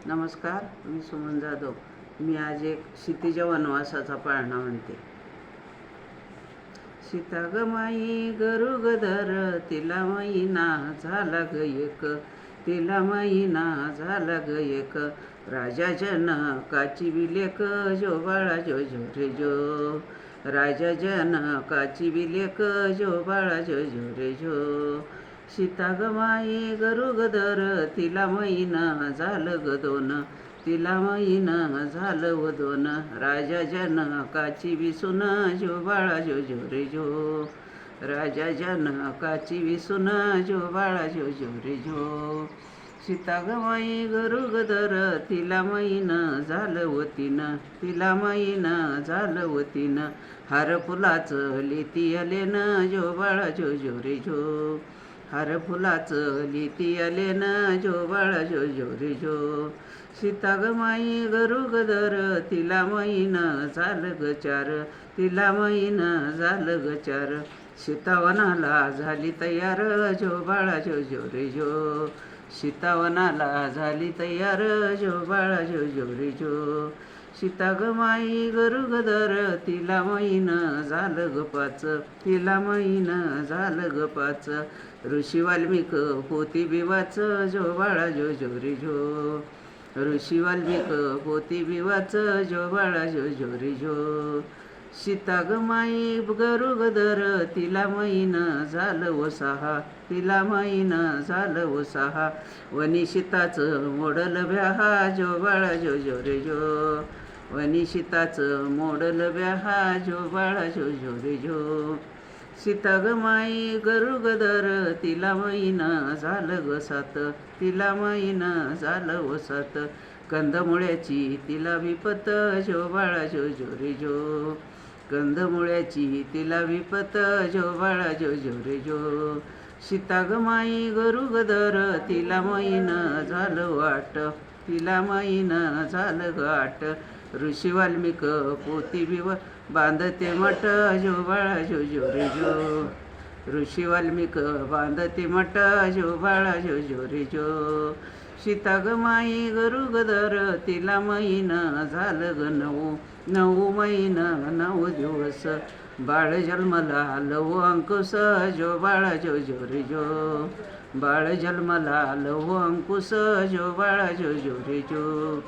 नमस्कार, मी सुमन जाधव. मी आज एक क्षितिज वनवासाचा पाळणा म्हणते. सीता ग माई गरुगधर, तिला महिना झाला ग एक, तिला महिना झाला ग एक. राजा जनकाची विलेक, जो बाळा जो जो रे जो. राजा जनकाची विलेक, जो बाळा जो जो रे जो. सीता ग माई गरुगधर, तिला महिना झालं ग दोन, तिला महिना झालं व दोन. राजा जनकाची विसून, जो बाळा जो जो रे जो. राजा जनकाची विसून, जो बाळा जो जो रे जो. सीता ग माई गरुगधर, तिला महिना झालं व तिनं, तिला महिना झालं व तिनं. हार फुलाचं लिती आलेन, जो बाळा जो जो रे जो. हार फुलाचं लिती आलेन, जो बाळा जो जो रे जो. सीता ग माई गरुगधर, तिला महिना झालं ग चार, तिला महिना झालं ग चार. सीतावनाला झाली तयार, जो बाळा जो जो रे जो. सीतावनाला झाली तयार, जो बाळा जो जो रे जो. सीता ग माई गरुगधर, तिला महिना झालं ग पाच, तिला महिना झालं ग पाच. ऋषी वाल्मिक पोती बिवाच, जो बाळा जो जो रे जो. ऋषी वाल्मिक पोती बिवाच, जो बाळा जो जो रे जो. सीता ग माई गरुगधर, तिला महिना झालं व सहा, तिला महिना झालं व सहा. वनी सीताचं मोडल ब्याहा, जो बाळा जो जो रे जो. वनी सीताचं मोडल ब्याहा, जो बाळा जो जो रे जो. सीता ग माई गरुगधर, तिला महिना झालं ग सात, तिला महिना झालं व सात. कंदमुळ्याची तिला विपत, जो बाळा जो जो रे जो. कंदमुळ्याची तिला विपत, जो बाळा जो जो रे जो. सीता ग माई गरुगधर, तिला महिना झालं वाट, तिला महिना झालं ग आट. ऋषी वाल्मिक पोती बिव बांधते मठ, जो बाळा जो जो रे जो. ऋषी वाल्मिक बांधते मठ, जो बाळा जो जो रे जो. सीता ग माई गरुगधर, तिला महिना झालं ग नऊ, नऊ महिना नऊ दिवस. बाळ जन्मला लव अंकुश, जो बाळा जो जो रे जो. बाळ जन्मला लव अंकुश, जो बाळा जो जो रे जो.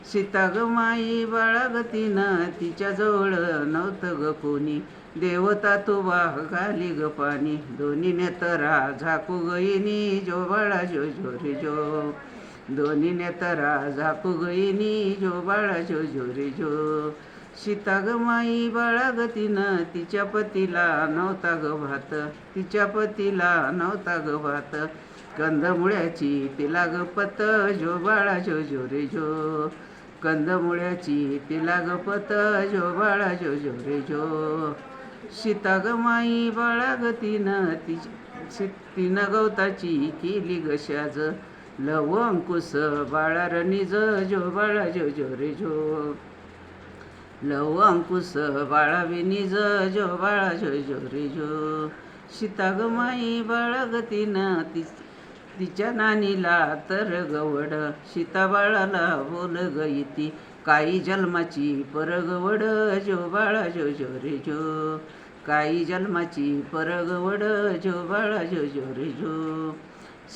सीता ग माई बाळागतीनं, तिच्याजवळ नव्हतं ग कोणी. देवता तुवा घाली ग पाणी, दोन्ही नेतरा झाकू गईनी, जो बाळा जो जो रे जो. दोन्ही नेतरा झाकू गईनी, जो बाळा जो जो रे जो. सीता ग माई बाळागतीनं, तिच्या पतीला नव्हता ग भात, तिच्या पतीला नव्हता ग भात. कंदमुळ्याची तिला ग पत, जो बाळा जो जो रे जो. कंदमुळ्याची तिला ग पत, जो बाळा जो जो रे जो. सीता ग माई बाळागतीनं, तिनं गवताची केली ग शाज, लव अंकुश बाळार निज, जो बाळा जो जो रे जो. लव अंकुश बाळावी निज, जो बाळा जो जो रे जो. सीता ग माई बाळागतीनं, तिच्या नानीला तर गवड, सीता बाळाला बोल ग इती, काही जन्माची परगवड, जो बाळा जो जो रे जो. काही जन्माची परगवड, जो बाळा जो जो रे जो.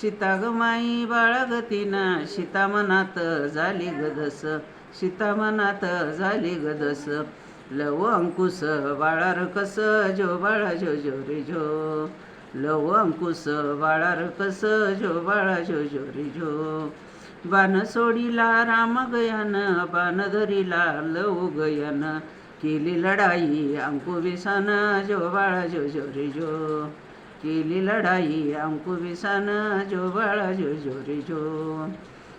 सीता ग माई बाळागतीनं, सीता मनात झाली गदस, सीता मनात झाली गदस. लव अंकुश बाळार कस, जो बाळा जो जो रे जो. लव अंकुश बाळार कस, जो बाळा जो जो रे जो. बाण सोडीला राम गयान, बाण धरीला लव गयान. केली लढाई अंकुबिसान, जो बाळा जो जो रे जो. केली लढाई अंकुबिसान, जो बाळा जो जो रे जो.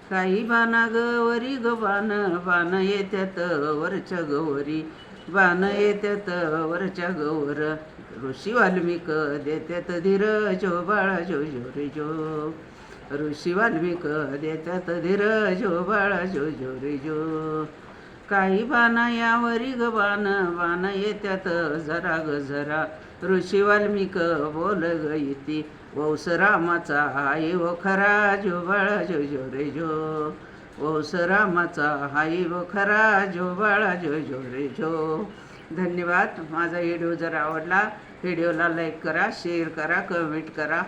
काही बाणा ग वरी ग बाण, बाण येत्यात वरच्या गवरी, बाण येत्यात वरच्या गवर. ऋषी वाल्मिक देत्यात धीर, जो बाळा जो जो रे जो. ऋषी वाल्मिक देत्यात धीर, जो बाळा जो जो रे जो. काही बाणा यावरी ग बाण, बाण येत्यात जरा ग जरा. ऋषी वाल्मिक बोल ग इति, वंश रामाचा आहे व खरा, जो बाळा जो जो रे जो. ओस रामाचा हाई व खरा जो बाळा जो जो रे जो. धन्यवाद. माझा व्हिडिओ जर आवडला व्हिडिओला लाईक करा, शेअर करा, कमेंट करा.